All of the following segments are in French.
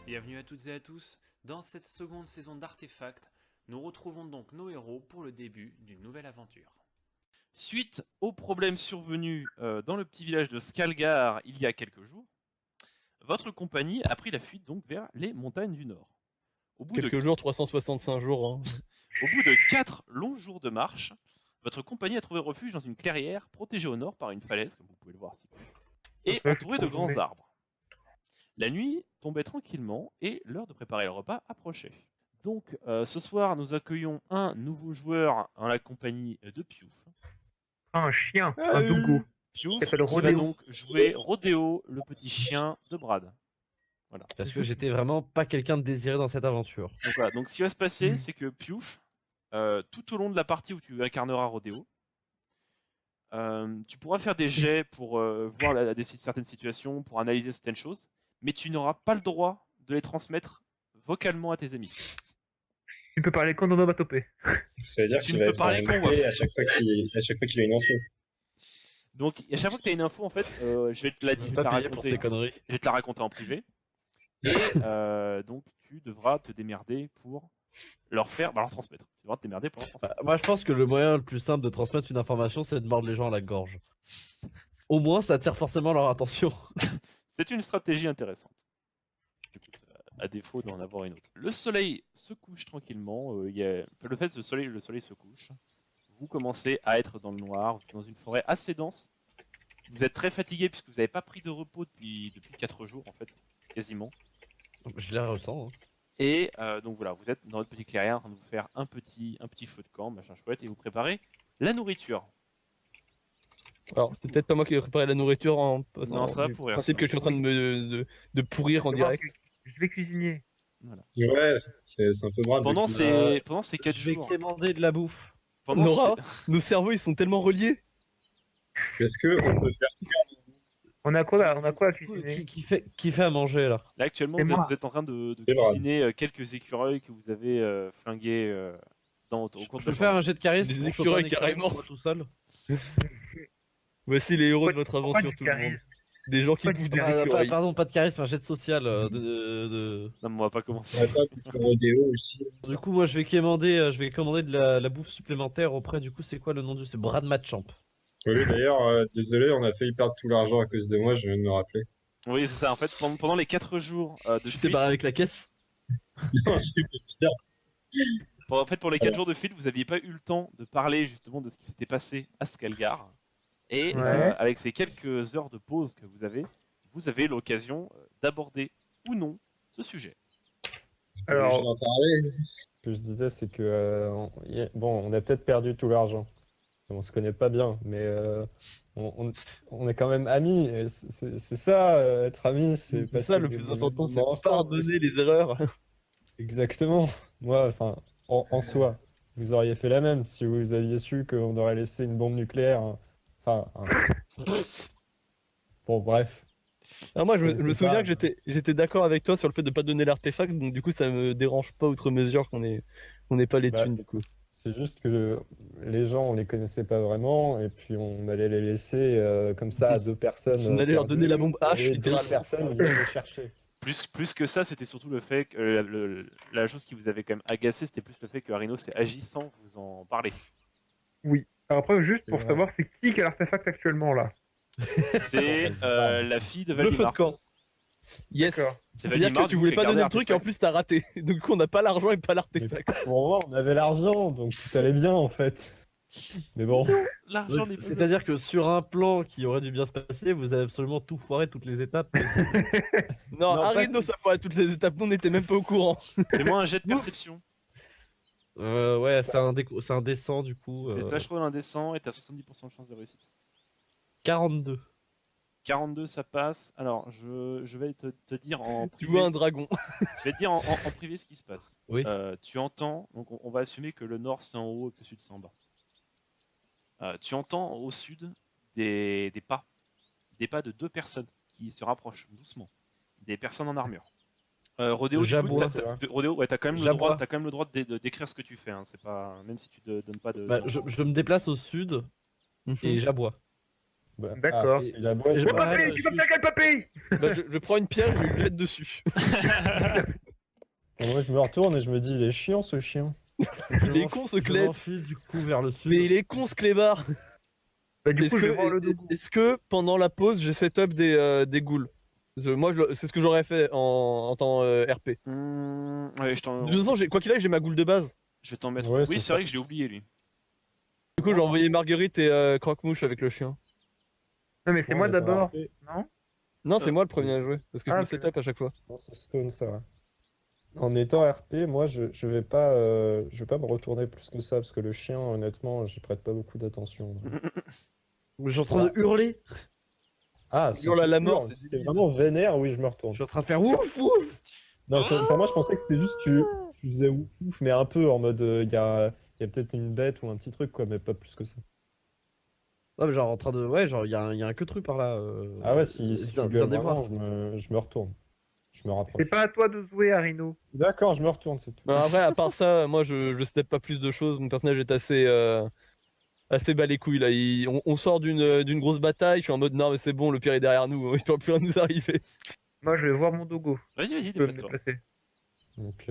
Bienvenue à toutes et à tous, dans cette seconde saison d'Artefact, nous retrouvons donc nos héros pour le début d'une nouvelle aventure. Suite aux problèmes survenus dans le petit village de Skalgar il y a quelques jours, votre compagnie a pris la fuite donc vers les montagnes du Nord. Au bout Quelques jours, 365 jours. Hein. Au bout de 4 longs jours de marche, votre compagnie a trouvé refuge dans une clairière protégée au nord par une falaise, comme vous pouvez le voir ici, et entourée de grands arbres. La nuit tombait tranquillement et l'heure de préparer le repas approchait. Donc ce soir, nous accueillons un nouveau joueur en la compagnie de Piouf. Un chien, un dougou. Piouf Ça s'appelle qui va Rodéo. donc jouer Rodéo, le petit chien de Brad. Voilà. Parce que j'étais vraiment pas quelqu'un de désiré dans cette aventure. Donc voilà, donc ce qui va se passer, c'est que Piouf, tout au long de la partie où tu incarneras Rodéo, tu pourras faire des jets pour voir certaines situations, pour analyser certaines choses, mais tu n'auras pas le droit de les transmettre vocalement à tes amis. Tu peux parler quand on va toper. Ça veut dire Tu qu'il ne va peux être parler qu'en MP voix. à chaque fois qu'il a une info. Donc à chaque fois que tu as une info, en fait, je vais te la, Je vais pas payer pour ces conneries. je vais te la raconter en privé. Et donc tu devras te démerder pour leur transmettre. Tu devras te démerder pour leur transmettre. Moi, je pense que le moyen le plus simple de transmettre une information, c'est de mordre les gens à la gorge. Au moins, ça attire forcément leur attention. C'est une stratégie intéressante. Écoute, à défaut d'en avoir une autre. Le soleil se couche tranquillement. Le fait que le soleil se couche, vous commencez à être dans le noir, vous êtes dans une forêt assez dense. Vous êtes très fatigué puisque vous n'avez pas pris de repos depuis 4 jours en fait, quasiment. Je les ressens. Hein. Et donc voilà, vous êtes dans votre petite clairière en train de vous faire un petit feu de camp, machin chouette, et vous préparez la nourriture. Alors, c'est peut-être pas moi qui ai préparé la nourriture en passant. Non, ça va du pourrir, principe ça. que je suis en train de pourrir en direct. Je vais cuisiner. Ouais, c'est un peu grave. Pendant ces 4 Je vais jours, quémander de la bouffe. Nora, nos cerveaux ils sont tellement reliés. Est-ce qu'on peut faire On a quoi à Du coup, cuisiner? qui fait à manger là? là actuellement Et vous moi. êtes en train de C'est vrai. cuisiner quelques écureuils que vous avez flingués au cours Je de peux la faire journée. un jet de charisme Des pour choper écureuils un écureuil carrément. pour moi tout seul. Voici les héros de votre Pourquoi aventure, du tout le monde. charisme? Des gens qui Pourquoi bouffent du des charisme? écureuils. Pas de charisme, un jet de social. De... Non, mais on va pas commencer. Attends, parce que Rodéo aussi. Du coup, moi, je vais commander de la bouffe supplémentaire auprès. Du coup, c'est quoi le nom du? C'est Brad Matchamp. Oui, d'ailleurs, désolé, on a failli perdre tout l'argent à cause de moi, je viens de me rappeler. Oui, c'est ça. En fait, pendant les 4 jours de Tu t'es fuite, barré avec la caisse? Non, j'ai fait pire. pour les 4 jours de fuite, vous n'aviez pas eu le temps de parler justement de ce qui s'était passé à Skalgar. Et Ouais. avec ces quelques heures de pause que vous avez l'occasion d'aborder ou non ce sujet. Alors, Je vais en parler. Ce que je disais, c'est que bon, on a peut-être perdu tout l'argent. On se connaît pas bien, mais on est quand même amis. Et c'est ça, être amis, c'est C'est ça le plus important, c'est ensemble. pardonner les erreurs. Exactement. Moi, enfin, en soi, vous auriez fait la même si vous aviez su qu'on aurait laissé une bombe nucléaire. Hein. Enfin, bon, bref. Alors moi, je me C'est souviens pas- que j'étais d'accord avec toi sur le fait de pas donner l'artefact, donc du coup, ça me dérange pas outre mesure qu'on ait pas les Bah, thunes, du coup. C'est juste que les gens, on les connaissait pas vraiment, et puis on allait les laisser comme ça à 2 personnes. On allait leur donner la bombe H, et 2 littéralement. personnes viennent les chercher. Plus que ça, c'était surtout le fait que la chose qui vous avait quand même agacé, c'était plus le fait que Harino s'est agi sans vous en parler. oui. Alors après, juste C'est pour vrai. savoir, c'est qui a l'artefact actuellement là? C'est la fille de Le feu de Valdemar. camp. Yes. D'accord. C'est C'est-à-dire Valdemar, que tu du coup, voulais qui a pas gardé donner le truc et en l'artefact. plus t'as raté. Donc on n'a pas l'argent et pas Mais l'artefact. pour moi, on avait l'argent, donc tout allait bien en fait. Mais bon, L'argent Donc, n'est pas- c'est-à-dire que sur un plan qui aurait dû bien se passer, vous avez absolument tout foiré, toutes les étapes. possibles. Non, Non, Harino, ça fois à toutes les étapes, nous on n'était même pas au courant. Fais-moi un jet de perception. Ouais, c'est un décent du coup. Fais flash roll indécent et t'as 70% de chance de réussite. 42. 42, ça passe. Alors, je vais te dire en Tu privé, vois un dragon. je vais te dire en privé ce qui se passe. Oui. Tu entends, donc on va assumer que le nord c'est en haut et que le sud c'est en bas. Tu entends au sud des pas de 2 personnes qui se rapprochent doucement, des personnes en armure. Rodéo, du coup, J'aboie. Rodéo, ouais, t'as quand même J'aboie. le droit de décrire ce que tu fais. Hein. C'est pas, même si tu te donnes pas de. Bah, je me déplace au sud et j'aboie. Bah, D'accord. c'est la boîte. Et je Oh, me- papy, je tu vas suis- me faire quel papy? Bah, je prends une pierre, je lui jette dessus. Moi, je me retourne et je me dis, il est chiant ce chien. Il est con ce Je Klebs. m'enfuis du coup vers le sud. Mais il est con ce clébard. Bah, du Est-ce coup, je vais que, voir le dogo. est-ce que pendant la pause, j'ai setup des ghouls? Moi, c'est ce que j'aurais fait en temps RP. Ouais, De toute façon, quoi qu'il arrive, j'ai ma ghoul de base. je vais t'en mettre. Ouais, Oui, c'est c'est ça. vrai que je l'ai oublié lui. Du coup, j'ai envoyé Marguerite et Croque-Mouche avec le chien. Non, mais c'est Bon, moi on est pas d'abord. rappelé. Non? Non, c'est moi le premier à jouer. Parce que je Ah, me ok. setup à chaque fois. Non, c'est Stone, ça. Ouais. En étant RP, moi, je vais pas me retourner plus que ça parce que le chien, honnêtement, j'y prête pas beaucoup d'attention. Je suis en train de hurler. Ah, si hurle à tu la mort, hurles, c'est si t'es débile. vraiment vénère, oui, je me Je retourne. suis en train de faire ouf ouf. Non, pour moi, je pensais que c'était juste tu faisais ouf, ouf, mais un peu en mode il y a peut-être une bête ou un petit truc, quoi, mais pas plus que ça. Non mais genre en train de... Ouais, genre il y a un queutru par là. Ah ouais, si tu viens gueules de les voir. vraiment, je me retourne. Je me rapproche. C'est pas à toi de jouer, Arino. D'accord, je me retourne, c'est tout. Non, après, à part ça, moi, je step pas plus de choses. Mon personnage est assez bas les couilles là. On sort d'une grosse bataille. Je suis en mode non, mais c'est bon, le pire est derrière nous. Il peut plus rien nous arriver. Moi, je vais voir mon dogo. Vas-y, Je peux me déplace-toi. déplacer. Ok.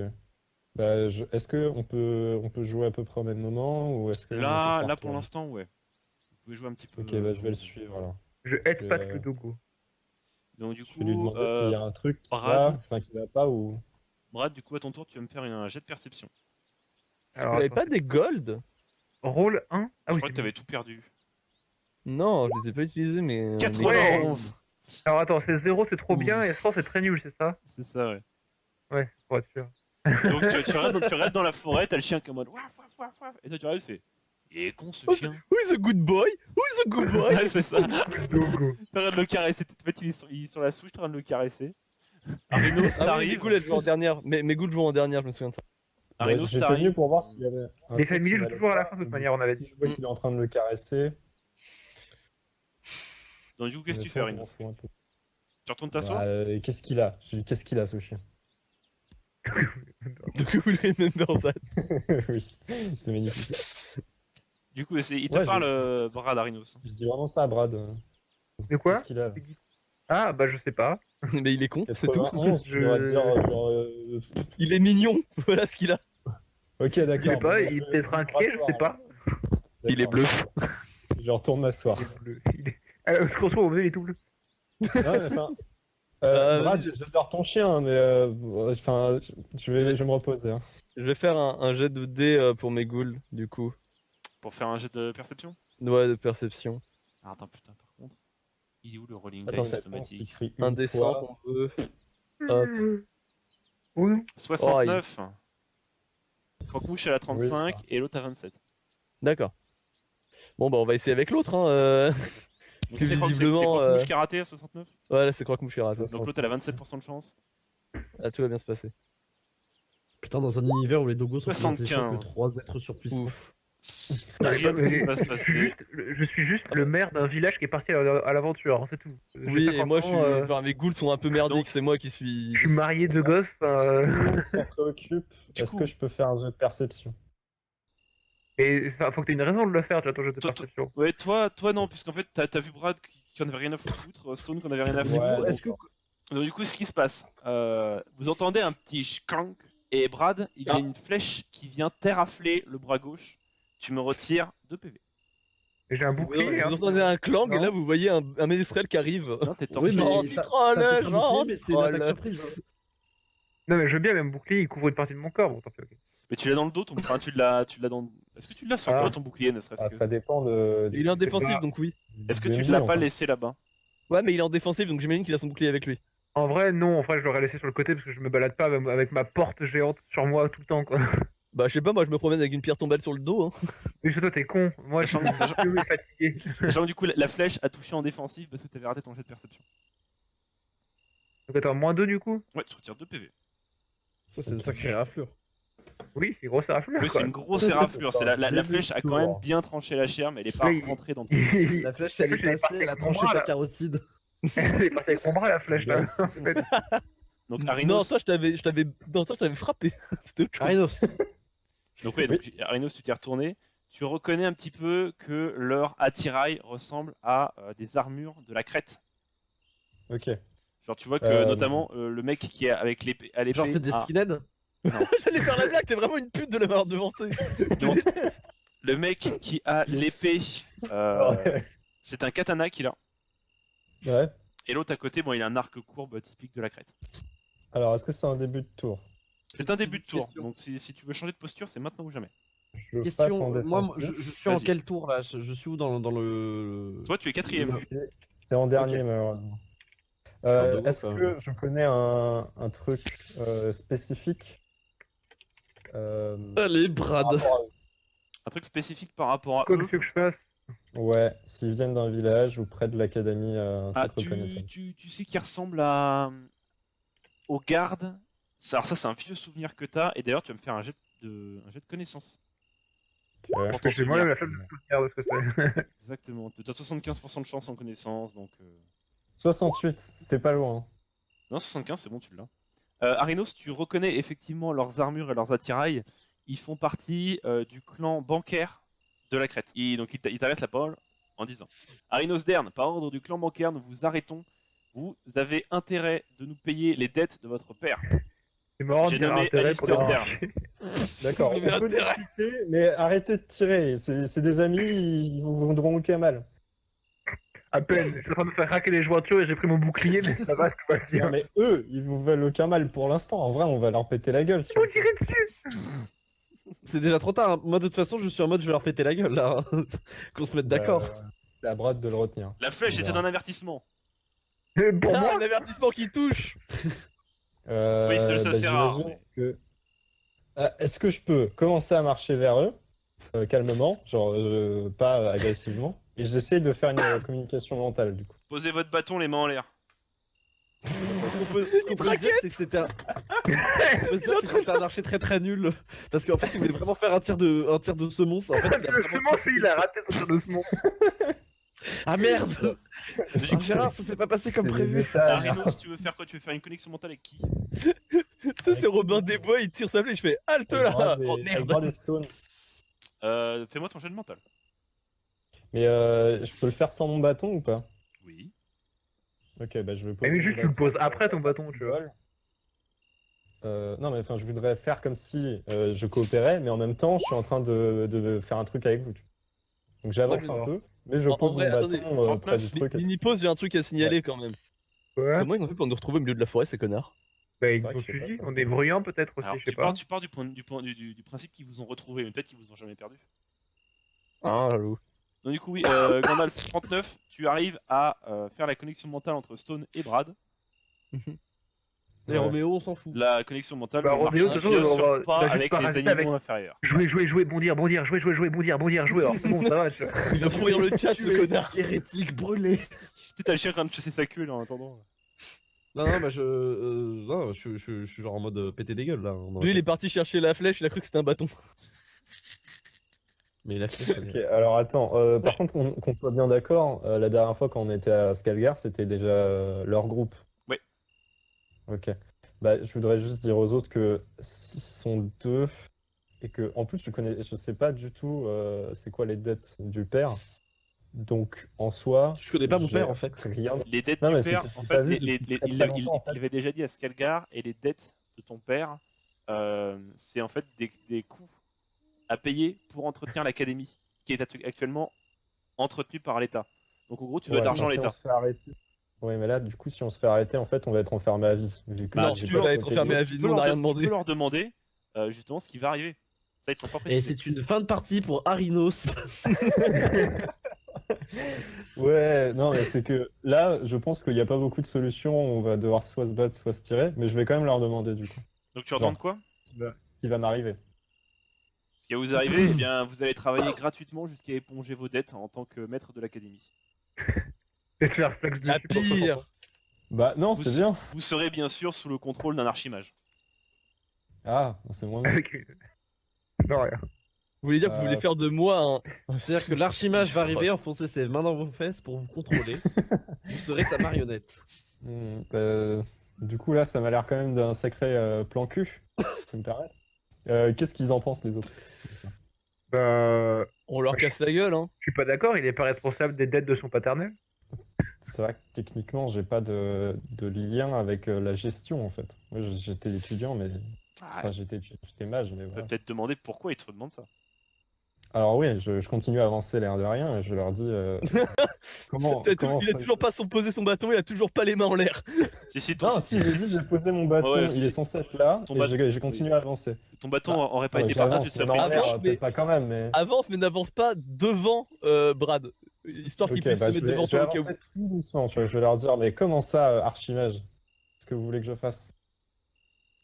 Bah, est-ce que on peut jouer à peu près au même moment ou est-ce que on est Là, par là pour tour l'instant, ouais. Vous pouvez jouer un petit peu. Ok, bah je vais le suivre alors. Je headpack le dogo. Donc du Je vais lui coup, demander s'il y a un truc qui Brad. va, enfin qui va pas ou. Brad, du coup à ton tour, tu vas me faire un jet de perception. Alors, Vous n'avez attends, pas des gold? Rôle 1? Ah Je oui, crois c'est que t'avais tout perdu. Non, je les ai pas utilisés, mais. 91. bon. Alors attends, c'est 0, c'est trop Ouh. bien, et 100, c'est très nul, c'est ça? C'est ça, ouais. Ouais, pour être sûr. Donc tu restes dans la forêt, t'as le chien qui est en mode waf waf waf waf, et toi tu arrives et tu fais. Il est con ce Oh, chien. Who is a good boy? Who is a good boy? Ouais, c'est ça. Dogo. T'arrêtes de le caresser. En fait, il est sur la souche, t'arrêtes de le caresser. Arinos Ah oui, mes t'arrive. ghouls, elles jouent en dernière. Mes ghouls jouent en dernière, je me souviens de ça. Arinos J'étais venu t'arrive. pour voir s'il y avait. un Les truc familles qui jouent m'allait toujours à la pas, fin, de toute ou manière, on avait si dit. je vois qu'il est en train de le caresser. Donc du coup, qu'est-ce que tu fais, honnêtement, je Arinos? m'en fous un peu. Tu retournes t'asseoir? Qu'est-ce qu'il a? Qu'est-ce qu'il a ce chien? Donc, vous le remember that. Oui, c'est magnifique. Du coup, il te Ouais, parle, Brad Arinos. Je dis vraiment ça à Brad. De quoi? Qu'est-ce qu'il a là? Ah, bah je sais pas. Mais il est con, c'est tout. 91, tu dois te dire genre. Il est mignon, voilà ce qu'il a. Ok, d'accord. Je sais pas, bon, il est vais peut-être me inquiet, je sais rasseoir, pas. alors. Il est D'accord, bleu. Je retourne m'asseoir. Il est bleu. Ce qu'on trouve, il est tout bleu. Non, mais enfin. Brad, j'adore ton chien, mais enfin, je vais me reposer. Hein. Je vais faire un jet de dés pour mes ghouls, du coup. Pour faire un jet de perception? Ouais, de perception. Ah, attends, putain, par contre. Il est où le rolling Attends, dice ça On automatique? s'écrit Un une des fois. 100 qu'on veut. Hop. Oui. 69. Croque-mouche à la 35 ça. et l'autre à 27. D'accord. Bon, bah, on va essayer avec l'autre, hein. Donc Que c'est visiblement, Croque-mouche qui a raté à 69. Ouais, là, c'est Croque-Mouche qui rate. Donc l'autre elle a 27% de chance. Ah, tout va bien se passer. Putain, dans un univers où les dogos sont plus 75. intelligents que 3 êtres surpuissants. Ouf. Rien mais ne va se je suis passer. juste le maire d'un village qui est parti à l'aventure, hein, c'est tout. J'ai Oui, et 50 moi, ans, enfin, mes ghouls sont un peu merdiques, c'est moi qui suis. je suis marié de gosses. Tout le monde s'en préoccupe. Du Est-ce coup- que je peux faire un jeu de perception? Et enfin, faut que t'aies une raison de le faire, tu vois, ton jeu de Toi, perception. Ouais, toi non, puisqu'en fait t'as vu Brad qui en avait rien à foutre, Stone qui en avait rien à Du foutre. Ouais, coup, est-ce que... Donc du coup, ce qui se passe, vous entendez un petit schkank et Brad, il y a Ah. une flèche qui vient terrafler le bras gauche. Tu me retires 2 PV. Et j'ai un bouclier, hein. Vous entendez un clang, et Non. là, vous voyez un ménestrel qui arrive. Non, t'es torché. Oui, Non, mais tu t'as- trolles, t'as peut-être un genre, bouclier, mais c'est une troll. attaque surprise. Hein. Non, mais je veux bien, même bouclier, il couvre une partie de mon corps. Bon, tant pis, ok. Mais tu l'as dans le dos, enfin, tu l'as dans. Est-ce que tu l'as sur Ah. toi ton bouclier, ne serait-ce Ah, que ça dépend de. Il est en défensif, pas- donc oui. Est-ce que du tu MJ, l'as pas enfin. laissé là-bas? Ouais, mais il est en défensif, donc j'imagine qu'il a son bouclier avec lui. En vrai, non, en vrai, je l'aurais laissé sur le côté parce que je me balade pas avec ma porte géante sur moi tout le temps, quoi. Bah, je sais pas, moi, je me promène avec une pierre tombale sur le dos. Hein. Mais toi, t'es con. Moi, je suis vieux et fatigué. Sachant que du coup, la flèche a touché en défensif parce que t'avais raté ton jet de perception. Donc attends, -2 du coup? Ouais, tu retires 2 PV. Ça, c'est une sacrée raflure. Oui, c'est grosse raflure, Oui, quoi. c'est une grosse éraflure. C'est la Début flèche a de quand même tour. bien tranché la chair, mais elle est pas Oui. rentrée dans ton. La flèche, elle est passée, elle a tranché ta carotide. Elle est passée avec mon bras, la flèche, là. Yes. en fait. Donc Non, Arinos. toi, je t'avais frappé. C'était autre chose. Arinos. Donc ouais, donc Arinos, tu t'es retourné. tu reconnais un petit peu que leur attirail ressemble à des armures de la Crète. Ok. Genre, tu vois que Euh, notamment le mec qui est avec l'épée à l'épée. Genre, c'est des a- skinheads? J'allais faire la blague, t'es vraiment une pute de l'avoir devancé. Je Non. déteste. Le mec qui a l'épée, Ouais. c'est un katana qu'il a. Ouais. Et l'autre à côté, bon, il a un arc courbe typique de la Crète. Alors, est-ce que c'est un début de tour? C'est un début de tour, Question. donc si tu veux changer de posture, c'est maintenant ou jamais. Je passe Question, en moi, défensif. je suis en Vas-y. quel tour là? Je suis où dans le. Toi, tu es quatrième. le- C'est en dernier, Ok. malheureusement. Je suis en deux, Est-ce ça. que je connais un truc spécifique Allez, par Brad. rapport à eux? Un truc spécifique par rapport à Quoi eux. que tu veux que je fasse? Ouais, s'ils viennent d'un village ou près de l'académie, un Ah, truc reconnaissable. tu sais qu'il ressemble aux gardes. Alors ça, c'est un vieux souvenir que t'as. Et d'ailleurs, tu vas me faire un jet de connaissance. Ok. Pour Que t'en j'ai moi-même la souvenir. flemme de souvenir de ce que c'est. Exactement. Tu as 75% de chance en connaissance, donc... 68, c'était pas loin. Non, 75, c'est bon, tu l'as. Arinos, tu reconnais effectivement leurs armures et leurs attirails. Ils font partie du clan bancaire de la Crète. Donc il t'arrête la parole en disant: Arinos Dern, par ordre du clan bancaire, nous vous arrêtons. Vous avez intérêt de nous payer les dettes de votre père. C'est marrant de J'ai dire nommé intérêt pour Alistair les Dern. marchés. D'accord, Vous on avez peut intérêt. discuter, mais arrêtez de tirer. C'est des amis, ils vous voudront aucun mal. À peine, je suis en train de me faire craquer les jointures et j'ai pris mon bouclier, mais ça va, tout va Non, bien. mais eux, ils vous veulent aucun mal pour l'instant. En vrai, on va leur péter la gueule. Si Faut on... tirer dessus! C'est déjà trop tard. Hein. Moi, de toute façon, je suis en mode je vais leur péter la gueule là. Qu'on se mette d'accord. C'est à Brad de le retenir. La flèche On était verra. un avertissement. Pour Ah, moi, un avertissement qui touche. Oui, ça, c'est rare, j'imagine que... Est-ce que je peux commencer à marcher vers eux, calmement, genre pas agressivement, et j'essaye de faire une communication mentale, du coup. Posez votre bâton les mains en l'air. Ce qu'on peut dire, c'est que c'était un... On peut dire que c'était un archer très très nul. Parce qu'en fait, il voulait vraiment faire un tir de semonce. En fait, il a le vraiment... semence, il a raté son tir de semence. Ah merde. Ah, Gérard, ça s'est pas passé comme C'est des prévu. détails. Arinos, tu veux faire quoi? Tu veux faire une connexion mentale avec qui? Ça, c'est Robin des Bois, il tire sa flèche, je fais halte Avec là. Brad et- Oh avec merde. Brad et Stone. Fais-moi ton jet de mental. Mais je peux le faire sans mon bâton ou pas? Oui. Ok, bah je vais poser Mais mon juste, tu le bâton. poses après ton bâton, tu vois. Non, mais enfin, je voudrais faire comme si je coopérais, mais en même temps, je suis en train de faire un truc avec vous. Donc j'avance Ouais, un peu, mais je En pose vrai, mon attendez, bâton près du 39, truc. Mini pause, j'ai un truc à signaler quand même. Ouais. Comment ils ont fait pour nous retrouver au milieu de la forêt, ces connards? Bah, C'est ils vrai que ont je sais pas suivi, ça. on est bruyants peut-être aussi, Alors, je sais tu pas. pars du principe qu'ils vous ont retrouvé, mais peut-être qu'ils vous ont jamais perdu. Ah, j'avoue. Donc du coup, oui, Gandalf 39, tu arrives à faire la connexion mentale entre Stone et Brad. Et Ouais. Roméo, on s'en fout. La connexion mentale Bah, ne marche Roméo, de toute façon, bien on sûr va- pas il va juste avec les parasiter animaux avec- inférieurs. Jouer, bondir, jouer. Alors, c'est bon, ça va, tu vois. Il va pourrir le chat, ce connard. Hérétique brûlé. T'as le chien en train de chasser sa queue là en attendant. Non, non, bah non, je suis genre en mode péter des gueules là. Lui, il est parti chercher la flèche, il a cru que c'était un bâton. Mais la flèche, Ok, alors attends, par contre, qu'on soit bien d'accord, la dernière fois quand on était à Skalgar, c'était déjà leur groupe. Oui. Ok. Bah, je voudrais juste dire aux autres que s'ils sont deux, et que, en plus, je sais pas du tout c'est quoi les dettes du père. Donc, en soi, Je connais pas mon j'ai père en fait. rien. Les dettes Non, du mais père, c'est- en c'est fait, pas vu depuis très, très longtemps, en fait. il l'avait déjà dit à Skalgar, et les dettes de ton père, c'est en fait des coûts à payer pour entretenir l'académie, qui est actuellement entretenue par l'État. Donc en gros, tu dois Ouais, de l'argent à si on l'État. se fait arrêter. Oui, mais là, du coup, si on se fait arrêter, en fait, on va être enfermé à vie. Vu que Non, j'ai tu pas vas de être côté enfermé de- à vie, nous, on n'a rien Tu demandé. peux leur demander justement ce qui va arriver. Ça, ils sont pas Et précisés. c'est une fin de partie pour Arinos. Ouais, non, mais c'est que là, je pense qu'il n'y a pas beaucoup de solutions. On va devoir soit se battre, soit se tirer. Mais je vais quand même leur demander, du coup, Donc tu leur demandes quoi? ce qui va m'arriver. Ce qui va vous arriver, eh bien, vous allez travailler gratuitement jusqu'à éponger vos dettes en tant que maître de l'académie. Et te faire flex La dessus pour pas pire. Bah, non, Vous- c'est bien. Vous serez bien sûr sous le contrôle d'un archimage. Ah, c'est moins bien. Avec- Non, rien. Vous voulez dire que vous voulez faire de moi un... C'est-à-dire que l'archimage va arriver, enfoncer ses mains dans vos fesses pour vous contrôler. Vous serez sa marionnette. Du coup, là, ça m'a l'air quand même d'un sacré plan cul, ça me permet. Qu'est-ce qu'ils en pensent, les autres? Bah, On leur casse la gueule, hein. Je suis pas d'accord, il est pas responsable des dettes de son paternel. C'est vrai que techniquement, j'ai pas de lien avec la gestion en fait. Moi, j'étais étudiant, mais. Ah, Enfin, j'étais mage, mais on peut voilà. peut-être demander pourquoi ils te demandent ça. Alors, oui, je continue à avancer l'air de rien et je leur dis comment Il a ça. toujours pas posé son bâton, il a toujours pas les mains en l'air. Si, Non, si, j'ai dit, j'ai posé mon bâton, Ouais, il est censé être là ton et bâton- j'ai continué à avancer. ton bâton Bah, aurait pas Ouais, été par terre, tu j'avance, te mais serais en pris une l'air, flèche. mais- peut-être pas quand même, mais. Avance, mais n'avance pas devant Brad. Histoire qu'il Ok, puisse bah, se je mettre vais, devant je vais toi au cas où. avancer tout doucement, tu vois. Je vais leur dire, mais comment ça, archimage? Qu'est-ce que vous voulez que je fasse?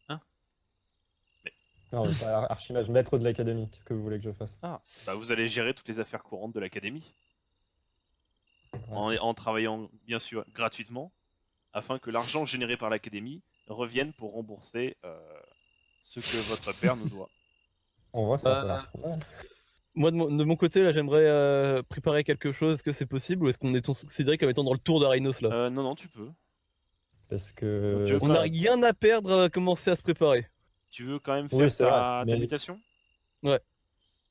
Hein? Mais- Non, mais pas archimage, maître de l'académie. Qu'est-ce que vous voulez que je fasse? Ah, bah vous allez gérer toutes les affaires courantes de l'académie Ouais, en travaillant bien sûr gratuitement afin que l'argent généré par l'académie revienne pour rembourser ce que votre père nous doit. En vrai, ça a pas Euh, l'air trop mal. Moi, de mon côté, là, j'aimerais préparer quelque chose. Est-ce que c'est possible ou est-ce qu'on est considéré comme étant dans le tour de Rhinos là? Non, tu peux. Parce que. Donc, On n'a rien à perdre à commencer à se préparer. Tu veux quand même Oui, faire c'est vrai, ta mais- mutation Ouais.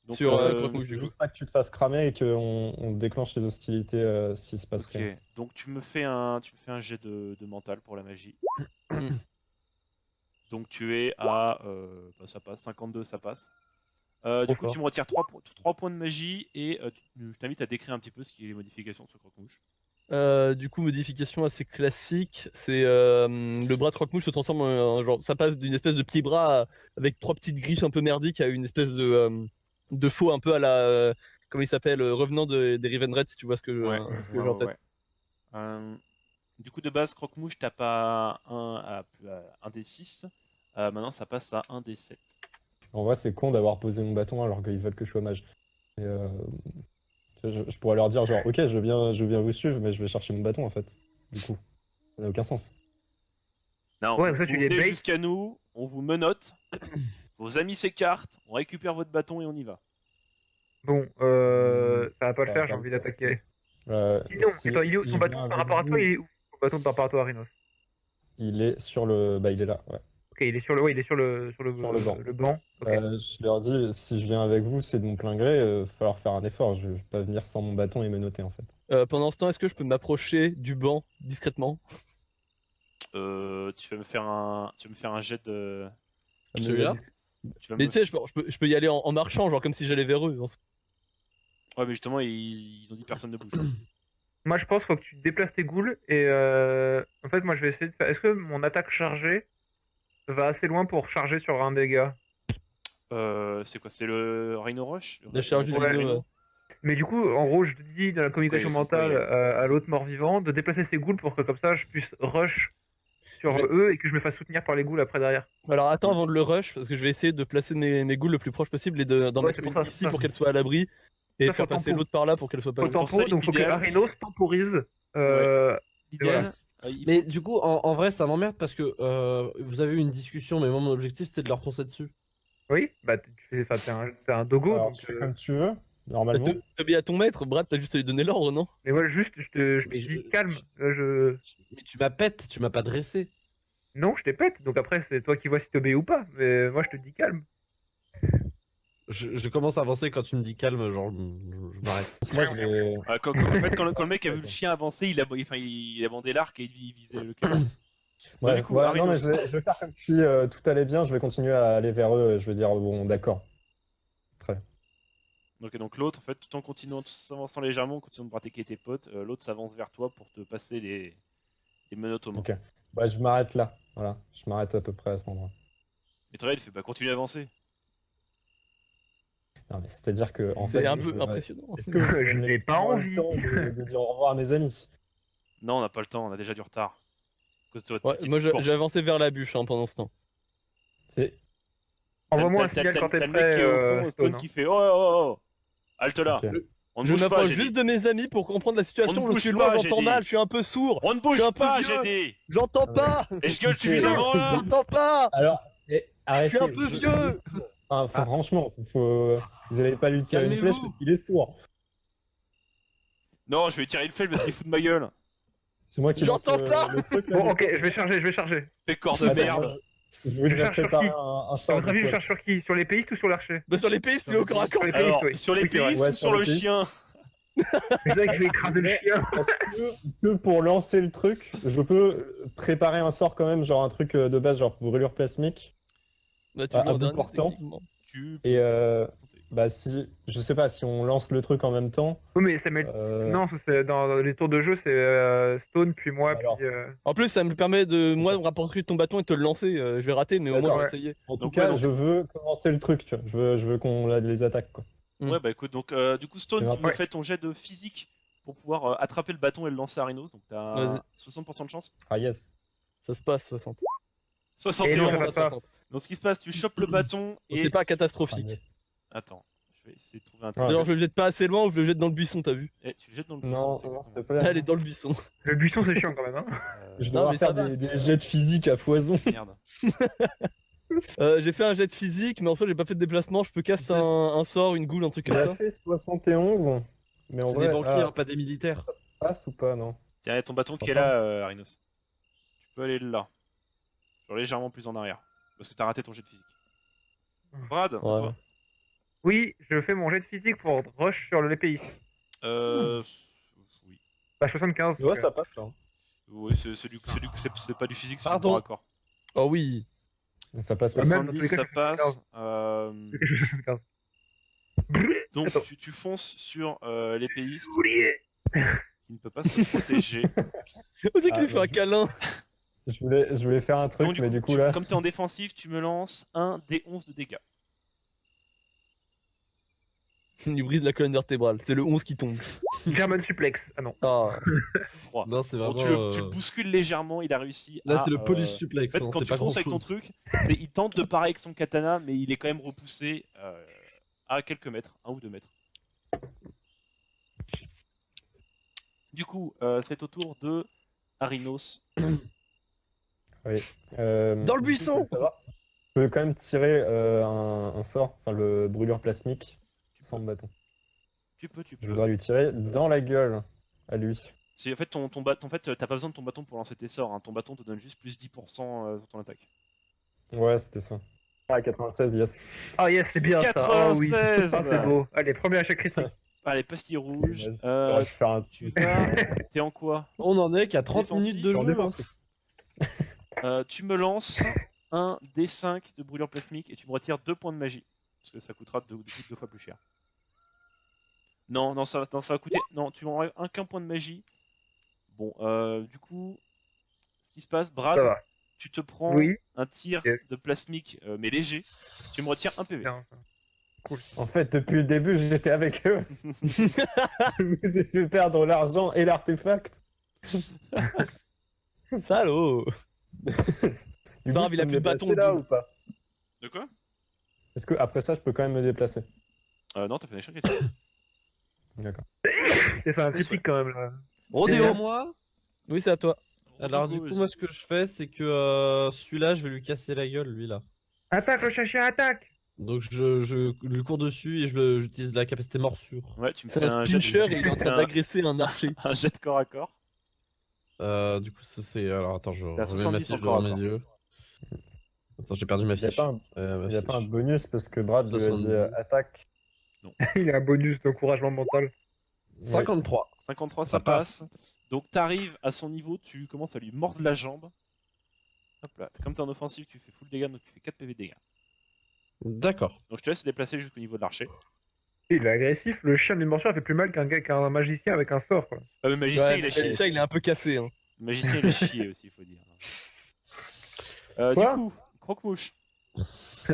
Donc, Sur, Ouais, Croque-Mouche, je du veux coup. juste pas que tu te fasses cramer et qu'on déclenche les hostilités s'il se passe ok. rien. Donc tu me fais un jet de mental pour la magie. Donc tu es à bah, ça passe 52, ça passe. Du coup, Encore. tu me retires 3 points de magie et je t'invite à décrire un petit peu ce qui est les modifications sur Croque-Mouche. Du coup, modification assez classique, c'est le bras de Croque-Mouche se transforme en genre, ça passe d'une espèce de petit bras avec 3 petites griffes un peu merdiques à une espèce de faux un peu à la comment il s'appelle revenant des Riven Reds, si tu vois ce que j'ai en tête. Du coup, de base, Croque-Mouche, t'as pas un des 6. Maintenant, ça passe à 1 des 7. En vrai, c'est con d'avoir posé mon bâton alors qu'ils veulent que je sois mage. Et, je pourrais leur dire, genre, ok, je veux bien vous suivre, mais je vais chercher mon bâton en fait. Du coup, ça n'a aucun sens. Non, Ouais, vous, ça, tu vous les venez bait. jusqu'à nous, on vous menotte, vos amis s'écartent, on récupère votre bâton et on y va. Bon, ça va pas le Ça faire, va j'ai pas envie le d'attaquer. faire. Sinon, attends, il est où si ton je bâton viens par avec rapport à toi? vous, Il est où ton bâton par rapport à toi, Rhinos? il est sur le. Bah, il est là, ouais. Ok, il est sur le, ouais, il est sur le Sur le banc. le banc. Ok. Je leur dis, si je viens avec vous, c'est de mon plein gré, il va falloir faire un effort. Je vais pas venir sans mon bâton et me noter en fait. Pendant ce temps, est-ce que je peux m'approcher du banc discrètement? Tu vas me faire un jet de. Celui-là? Tu vas Mais me- tu sais, je peux y aller en marchant, genre comme si j'allais vers eux. Ouais, mais justement, ils ont dit personne ne bouge. Moi, je pense qu'il faut que tu déplaces tes ghouls et en fait, moi, je vais essayer de faire. Est-ce que mon attaque chargée va assez loin pour charger sur un dégât? C'est quoi? C'est le Rhino Rush? La charge du Ouais, Rhino. Mais du coup, en gros, je te dis dans la communication Oui, mentale oui. à l'autre mort-vivant de déplacer ses ghouls pour que comme ça, je puisse rush sur Je vais- eux et que je me fasse soutenir par les ghouls après derrière. Alors attends avant de le rush, parce que je vais essayer de placer mes ghouls le plus proche possible et d'en Ouais, mettre c'est pour une ça, ici c'est pour ça. qu'elle soit à l'abri et Ça, faire faut passer tempo. l'autre par là pour qu'elle soit pas Au loin. pour tempo, ça, donc faut que idéal. Arinos temporise. Idéal. Mais du coup, en vrai, ça m'emmerde parce que vous avez eu une discussion, mais moi, mon objectif, c'était de leur foncer dessus. Oui, bah t'es un dogo, Alors, donc, tu fais comme tu veux, Bah, normalement. T'obéis à ton maître, Brad, t'as juste à lui donner l'ordre, non? mais voilà, juste, je te Mais dis je- calme. Mais tu m'as pète, tu m'as pas dressé. Non, je t'ai pète, donc après, c'est toi qui vois si t'obéis ou pas. Mais moi, je te dis calme. Je commence à avancer quand tu me dis calme, genre, je m'arrête. Moi, je vais. En fait, quand le mec a vu le chien avancer, il a bandé l'arc et il visait le cœur. Ouais, du coup, ouais, Arinos. non, mais je vais faire comme si tout allait bien. Je vais continuer à aller vers eux. Je vais dire, bon, d'accord. Très bien. Ok, donc l'autre, en fait, tout en continuant, tout en s'avançant légèrement, en continuant de pratiquer tes potes, l'autre s'avance vers toi pour te passer les menottes aux mains. Ok. Ouais, je m'arrête là. Voilà. Je m'arrête à peu près à cet endroit. Et toi, il fait bah continue à avancer. Non, mais c'est-à-dire que, en C'est fait, un je peu voudrais- impressionnant. Est-ce que vous pouvez Je me n'ai laisser pas avoir envie. le temps de dire au revoir à mes amis? Non, on n'a pas le temps, on a déjà du retard. À cause de votre Ouais, petite moi course. j'ai avancé vers la bûche pendant ce temps. C'est- Envoie-moi un T'as- signal t'as- quand t'es t'as le mec qui prêt, est au fond, Stone. Stone qui fait oh oh oh, halte là. Ok. On ne Je bouge pas, m'approche j'ai juste dit. de mes amis pour comprendre la situation. On ne Je bouge suis loin, pas, j'ai j'entends dit. mal, je suis un peu sourd. On ne Je bouge suis un peu pas, vieux. j'ai dit. J'entends pas. Et je gueule Ok. suffisamment là. J'entends pas. Alors, arrêtez. Je suis un peu vieux. Enfin, franchement, vous n'allez pas lui tirer une flèche Calmez-vous. parce qu'il est sourd. Non, je vais tirer une flèche parce qu'il fout de ma gueule. C'est moi qui lance J'entends pas. le truc là. Bon, ok, je vais charger. Fais corps de Attends, merde. Je voulais Je déjà cherche sur préparer qui un À sort. votre avis, du je coup. cherche sur qui? Sur les pays ou sur l'archer? Bah, sur les pays, c'est au corps à corps. Sur les pays, Alors, oui. sur les Oui, c'est vrai. pays Ouais, ou sur sur les le pays. chien? C'est vrai que je vais écraser le Mais- chien. Est-ce que pour lancer le truc, je peux préparer un sort quand même, genre un truc de base, genre brûlure plasmique? Bah, tu Ah, le à en bout dernier, portant. techniquement. Tu Et peux compter. bah si, je sais pas, si on lance le truc en même temps. Oui, mais ça met. Non, c'est dans les tours de jeu, c'est Stone, puis moi, Alors. puis. En plus, ça me permet de moi de me rapprocher de ton bâton et de te le lancer. Je vais rater, mais au moins D'accord. on va Ouais. essayer. En tout Donc, cas, ouais, donc- je veux commencer le truc, tu vois. Je veux qu'on les attaque, quoi. Mm. Ouais, bah écoute, donc du coup, Stone, C'est tu me Ouais. fais ton jet de physique pour pouvoir attraper le bâton et le lancer à Rhinos. Donc t'as Vas-y. 60% de chance. Ah yes. Ça se passe 60. Et non, 61. ça passe pas. 60. Donc ce qui se passe, tu chopes le bâton et. C'est pas Ah, catastrophique. yes. Attends, je vais essayer de trouver un Ouais. truc. D'ailleurs, je le jette pas assez loin ou je le jette dans le buisson, t'as vu? Eh, tu le jettes dans le buisson. Non, c'est non, exactement s'il te ça. plaît. Elle est dans le buisson. Le buisson, c'est chiant quand même. Hein. Je Non, dois mais faire ça va. des jets de physique à foison. Merde. J'ai fait un jet de physique, mais en soi, j'ai pas fait de déplacement. Je peux cast C'est- un sort, une goule, un truc Il comme a ça. fait 71. Mais en C'est vrai, des banquiers, ah, hein, pas des militaires. ça passe ou pas, non? Tiens, il y a ton bâton qui est Papa. là, Rhinos. Tu peux aller là. Genre légèrement plus en arrière. Parce que t'as raté ton jet de physique. Brad, à Ouais. toi. Oui, je fais mon jet de physique pour rush sur les pays. Oui. Bah, 75. Ouais, ça passe là. Oui, c'est pas du physique, c'est du Pardon. corps à corps. Oh oui. Ça passe Ouais, aussi. même dans tous les 70, cas, ça je fais passe. 75. Donc Attends. tu fonces sur l'épéiste Oublié. qui ne peut pas se protéger. On dirait qu'il Ah, lui fait un ouais. câlin. Je voulais faire un truc, Donc, mais du coup tu- là. comme t'es en défensif, tu me lances un D11 de dégâts. Il lui brise la colonne vertébrale. C'est le 11 qui tombe. German suplex. Ah non. Ah. 3. Non, c'est Donc vraiment. tu le bouscules légèrement, il a réussi Là, à, c'est le police suplex, En fait, hein, quand c'est tu pas grand fonces avec ton chose. truc, il tente de parer avec son katana, mais il est quand même repoussé à quelques mètres, 1 ou 2 mètres. Du coup, c'est au tour de Arinos. Dans le buisson. Je peux quand même tirer un sort, enfin le brûlure plasmique, sans le bâton. Tu peux. Je voudrais lui tirer dans la gueule à lui. En fait, ton bâton, en fait, t'as pas besoin de ton bâton pour lancer tes sorts. Hein. Ton bâton te donne juste plus 10% sur ton attaque. Ouais, c'était ça. Ah, 96, yes. Ah yes, c'est bien ça. 96. Oh oui. Ah, c'est beau. Allez, premier échec critique. Allez, pastille rouge. naze. J'aurais pu faire un Tu vas. T'es en quoi? On en est qu'à 30 Défensif. minutes de en jeu. défensif. Tu me lances un D5 de brûlure plasmique et tu me retires 2 points de magie. Parce que ça coûtera deux fois plus cher. Non, ça va coûter. Non, tu m'enlèves qu'un point de magie. Bon, du coup, ce qui se passe, Brad, Ça va. tu te prends Oui. un tir Ok. de plasmique, mais léger. Tu me retires un PV. Bien, ça. En fait, depuis le début, j'étais avec eux. Je vous ai fait perdre l'argent et l'artefact. Salaud. Du coup, grave, je il peux a me plus de bâton, déplacer là le ou pas? De quoi? Est-ce que après ça, je peux quand même me déplacer? Non, t'as fait un échec critique. D'accord. C'est fait un critique quand même là. C'est à moi. Oui, c'est à toi. Alors, du coup, moi, ce que je fais, c'est que celui-là, je vais lui casser la gueule, lui là. Attaque, le chien, attaque. Donc, je lui cours dessus et j'utilise la capacité morsure. Ouais, tu me C'est fais un jet de- spincher et il est en train un- d'agresser un archer. un jet de corps à corps. Du coup, ça, c'est. Alors, attends, je T'as remets ma 70 fiche encore, devant mes yeux. Attends, j'ai perdu ma Il n'y a fiche. pas un, Ma y a pas un fiche. bonus parce que Brad lui a dit 70. attaque. Il a un bonus d'encouragement mental. 53. 53, Ça ça passe. Donc t'arrives à son niveau, tu commences à lui mordre la jambe. Hop là. Comme t'es en offensive, tu fais full dégâts, donc tu fais 4 PV de dégâts. D'accord. Donc je te laisse te déplacer jusqu'au niveau de l'archer. Il est agressif. Le chien d'une morsure fait plus mal qu'un magicien avec un sort quoi. Ah, mais magicien, Ouais, il a mais chié. ça, il est un peu cassé. Hein. Le magicien, il a chié aussi, il faut dire. Du Quoi coup, croque-mouche. Ouais,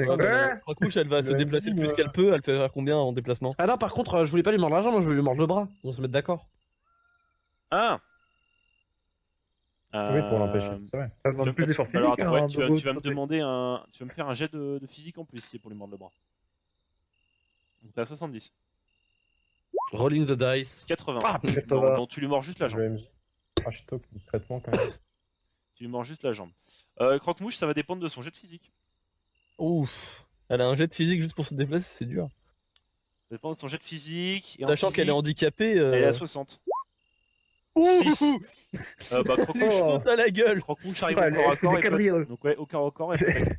Ouais. bah, Croque-mouche, elle va se Le déplacer le MJ, plus qu'elle peut. Elle fait faire combien en déplacement? Ah non, par contre, je voulais pas lui mordre la jambe, moi, je voulais lui mordre le bras. On se met d'accord. Ah Oui, pour l'empêcher. C'est vrai. Ça demande plus d'efforts physiques. Alors attends, ouais, hein, tu vas Bobo, me de côté. demander un. Tu vas me faire un jet de physique en plus si c'est pour lui mordre le bras. Donc t'es à 70. Rolling the dice. 80. Ah, putain. Donc tu lui mords juste la jambe. Le MJ. Ah, je toque discrètement quand même. Tu lui mords juste la jambe. Croque-mouche, ça va dépendre de son jet de physique. Ouf. Elle a un jet de physique juste pour se déplacer, c'est dur. Ça dépend de son jet de physique. Et en Sachant qu'elle est physique, handicapée. elle est à 60. Ouh Bah, Les Croc-Mouche saute à la gueule. arrive Ouais, au corps à elle fait corps. des et peut- cabrioles. Donc, ouais, au corps à corps, elle peut attaquer.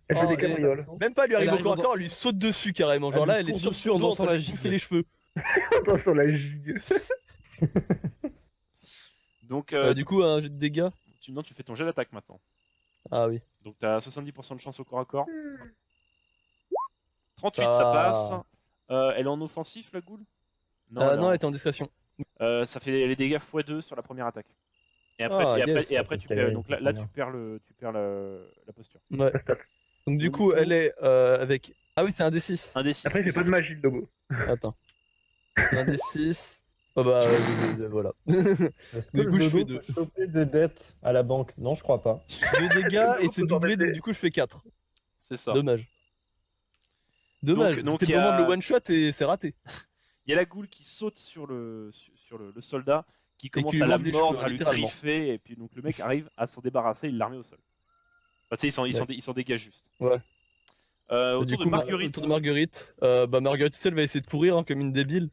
Elle fait Oh, des et- cabrioles. Même pas lui Elle arrive au arrive corps en- à corps, elle lui saute dessus carrément. Genre Elle là, lui elle est court sur dessus son en dos en dansant train de la lui bouffer gigue. les cheveux. Attention, la gigue. Donc, Du coup, un jet de dégâts. non, tu fais ton jet d'attaque maintenant. Ah oui. Donc, t'as 70% de chance au corps à corps. 38, Ça- ça passe. Elle est en offensif, la goule? Non, elle est en- elle était en discrétion. ça fait les dégâts x2 sur la première attaque. Et après, Ah, yes. et après c'est tu ce qu'elle perds, a, donc c'est là trop tu perds la posture. Ouais. Donc du coup, elle est avec... Ah oui, c'est un D6. Un des 6. Après, il fait pas de magie, le logo. Attends. Un D6. Oh bah, voilà. Est-ce que Du le coup, je fais dodo deux. peut choper des dettes à la banque? Non, je crois pas. 2 dégâts et c'est doublé, donc du coup, je fais 4. C'est ça. Dommage. Dommage. donc, C'était il y le moment a- de le one-shot et c'est raté. Il y a la goule qui saute sur le soldat, qui commence qui lui à la mange les mordre, cheveux, à lui littéralement. griffer, et puis donc le mec arrive à s'en débarrasser, il la remet au sol. Enfin, tu sais, il s'en dégage juste. Ouais. Autour Du de coup, Marguerite, autour de Marguerite. Marguerite, tu sais, elle va essayer de courir hein, comme une débile.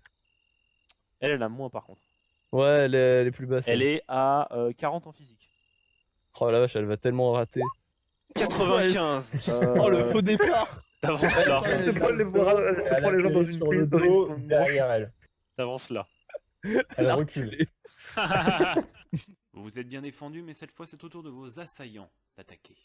elle a moins par contre. Ouais, elle est plus basse. Elle est à 40 en physique. Oh la vache, elle va tellement rater. 95. Oh le faux départ. T'avances là. Elle se prend les bras, elle se Elle prend les gens dans atterrit une sur le prise, dans dos une derrière elle. T'avances là. Elle recule. Vous vous êtes bien défendu, mais cette fois c'est au tour de vos assaillants d'attaquer.